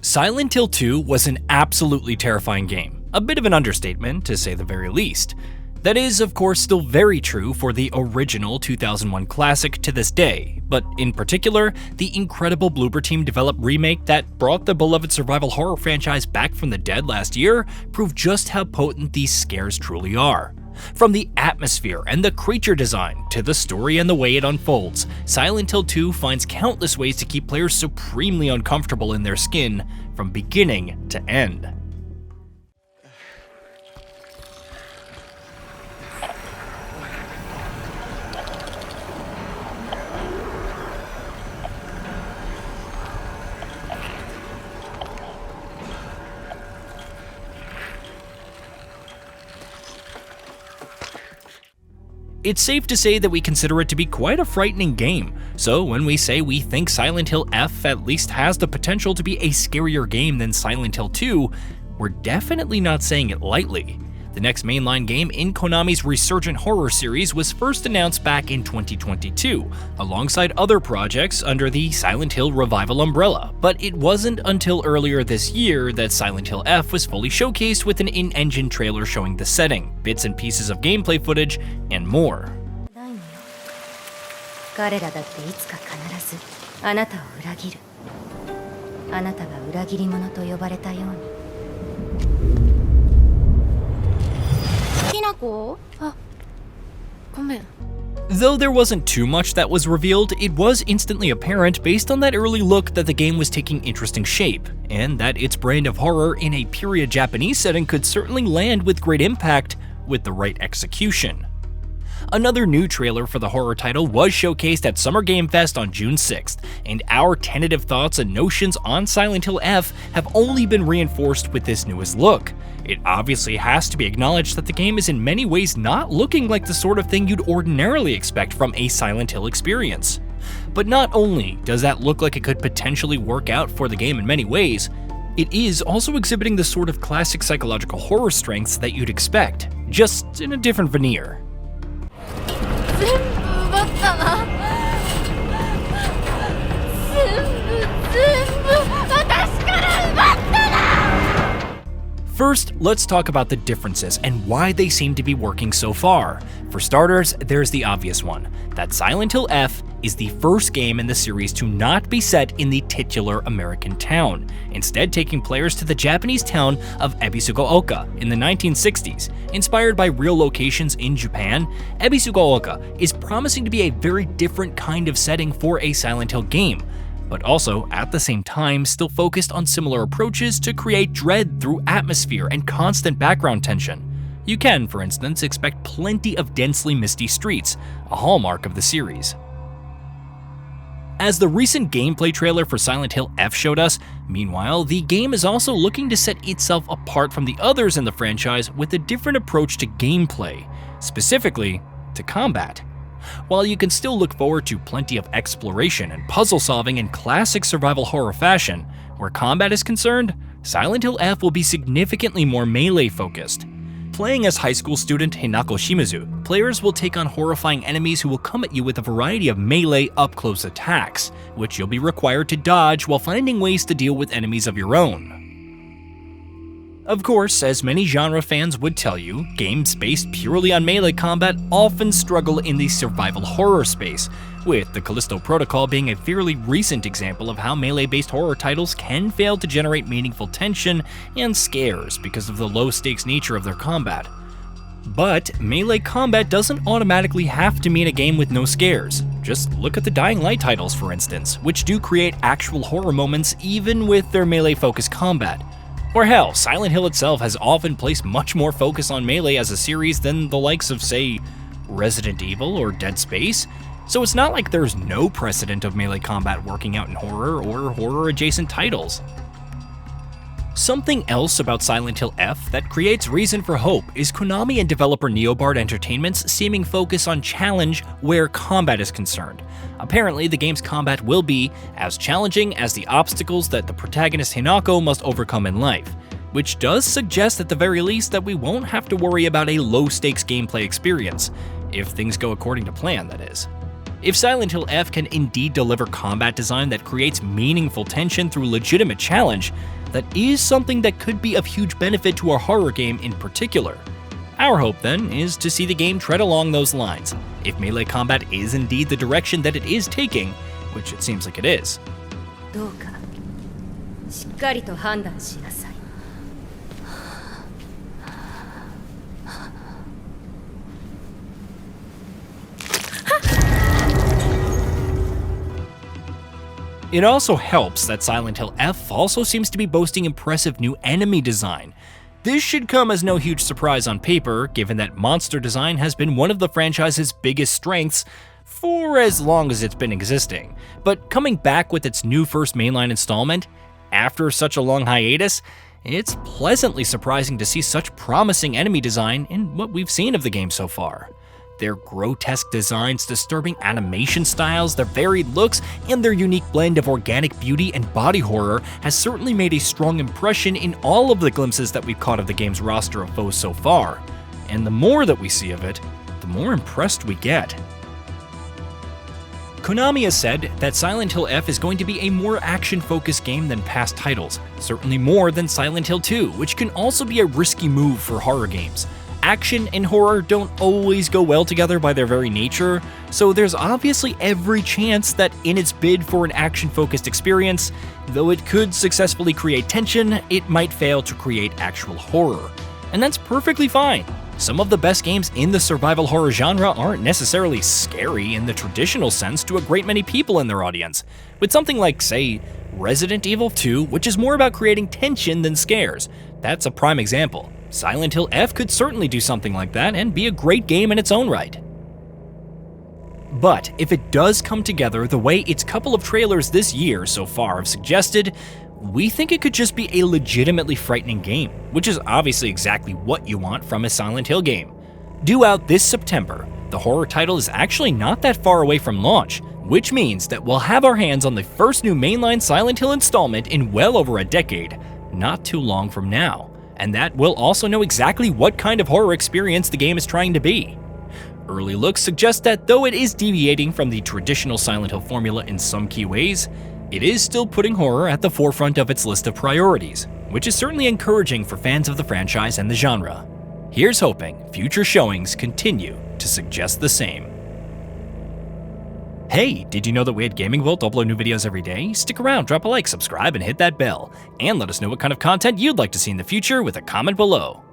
Silent Hill 2 was an absolutely terrifying game, a bit of an understatement to say the very least. That is, of course, still very true for the original 2001 classic to this day, but in particular, the incredible Bloober Team developed Remake that brought the beloved survival horror franchise back from the dead last year proved just how potent these scares truly are. From the atmosphere and the creature design to the story and the way it unfolds, Silent Hill 2 finds countless ways to keep players supremely uncomfortable in their skin from beginning to end. It's safe to say that we consider it to be quite a frightening game, so when we say we think Silent Hill F at least has the potential to be a scarier game than Silent Hill 2, we're definitely not saying it lightly. The next mainline game in Konami's Resurgent horror series was first announced back in 2022, alongside other projects under the Silent Hill Revival umbrella, but it wasn't until earlier this year that Silent Hill F was fully showcased with an in-engine trailer showing the setting, bits and pieces of gameplay footage, and more. Though there wasn't too much that was revealed, it was instantly apparent based on that early look that the game was taking interesting shape, and that its brand of horror in a period Japanese setting could certainly land with great impact with the right execution. Another new trailer for the horror title was showcased at Summer Game Fest on June 6th, and our tentative thoughts and notions on Silent Hill F have only been reinforced with this newest look. It obviously has to be acknowledged that the game is in many ways not looking like the sort of thing you'd ordinarily expect from a Silent Hill experience. But not only does that look like it could potentially work out for the game in many ways, it is also exhibiting the sort of classic psychological horror strengths that you'd expect, just in a different veneer. First, let's talk about the differences and why they seem to be working so far. For starters, there's the obvious one, that Silent Hill F is the first game in the series to not be set in the titular American town, instead taking players to the Japanese town of Ebisugaoka in the 1960s. Inspired by real locations in Japan, Ebisugaoka is promising to be a very different kind of setting for a Silent Hill game, but also, at the same time, still focused on similar approaches to create dread through atmosphere and constant background tension. You can, for instance, expect plenty of densely misty streets, a hallmark of the series. As the recent gameplay trailer for Silent Hill F showed us, meanwhile, the game is also looking to set itself apart from the others in the franchise with a different approach to gameplay, specifically to combat. While you can still look forward to plenty of exploration and puzzle solving in classic survival horror fashion, where combat is concerned, Silent Hill F will be significantly more melee focused. Playing as high school student Hinako Shimizu, players will take on horrifying enemies who will come at you with a variety of melee up-close attacks, which you'll be required to dodge while finding ways to deal with enemies of your own. Of course, as many genre fans would tell you, games based purely on melee combat often struggle in the survival horror space, with the Callisto Protocol being a fairly recent example of how melee-based horror titles can fail to generate meaningful tension and scares because of the low-stakes nature of their combat. But melee combat doesn't automatically have to mean a game with no scares. Just look at the Dying Light titles, for instance, which do create actual horror moments even with their melee-focused combat. Or hell, Silent Hill itself has often placed much more focus on melee as a series than the likes of, say, Resident Evil or Dead Space, so it's not like there's no precedent of melee combat working out in horror or horror-adjacent titles. Something else about Silent Hill F that creates reason for hope is Konami and developer Neobard Entertainment's seeming focus on challenge where combat is concerned. Apparently, the game's combat will be as challenging as the obstacles that the protagonist Hinako must overcome in life, which does suggest at the very least that we won't have to worry about a low-stakes gameplay experience, if things go according to plan, that is. If Silent Hill F can indeed deliver combat design that creates meaningful tension through legitimate challenge, that is something that could be of huge benefit to a horror game in particular. Our hope, then, is to see the game tread along those lines, if melee combat is indeed the direction that it is taking, which it seems like it is. どうかしっかりと判断しなさい。It also helps that Silent Hill F also seems to be boasting impressive new enemy design. This should come as no huge surprise on paper, given that monster design has been one of the franchise's biggest strengths for as long as it's been existing. But coming back with its new first mainline installment, after such a long hiatus, it's pleasantly surprising to see such promising enemy design in what we've seen of the game so far. Their grotesque designs, disturbing animation styles, their varied looks, and their unique blend of organic beauty and body horror has certainly made a strong impression in all of the glimpses that we've caught of the game's roster of foes so far. And the more that we see of it, the more impressed we get. Konami has said that Silent Hill F is going to be a more action-focused game than past titles, certainly more than Silent Hill 2, which can also be a risky move for horror games. Action and horror don't always go well together by their very nature, so there's obviously every chance that in its bid for an action-focused experience, though it could successfully create tension, it might fail to create actual horror. And that's perfectly fine. Some of the best games in the survival horror genre aren't necessarily scary in the traditional sense to a great many people in their audience, with something like, say, Resident Evil 2, which is more about creating tension than scares. That's a prime example. Silent Hill F could certainly do something like that and be a great game in its own right. But if it does come together the way its couple of trailers this year so far have suggested, we think it could just be a legitimately frightening game, which is obviously exactly what you want from a Silent Hill game. Due out this September, the horror title is actually not that far away from launch, which means that we'll have our hands on the first new mainline Silent Hill installment in well over a decade, not too long from now. And that we'll also know exactly what kind of horror experience the game is trying to be. Early looks suggest that though it is deviating from the traditional Silent Hill formula in some key ways, it is still putting horror at the forefront of its list of priorities, which is certainly encouraging for fans of the franchise and the genre. Here's hoping future showings continue to suggest the same. Hey, did you know that we at Gaming Vault upload new videos every day? Stick around, drop a like, subscribe, and hit that bell. And let us know what kind of content you'd like to see in the future with a comment below.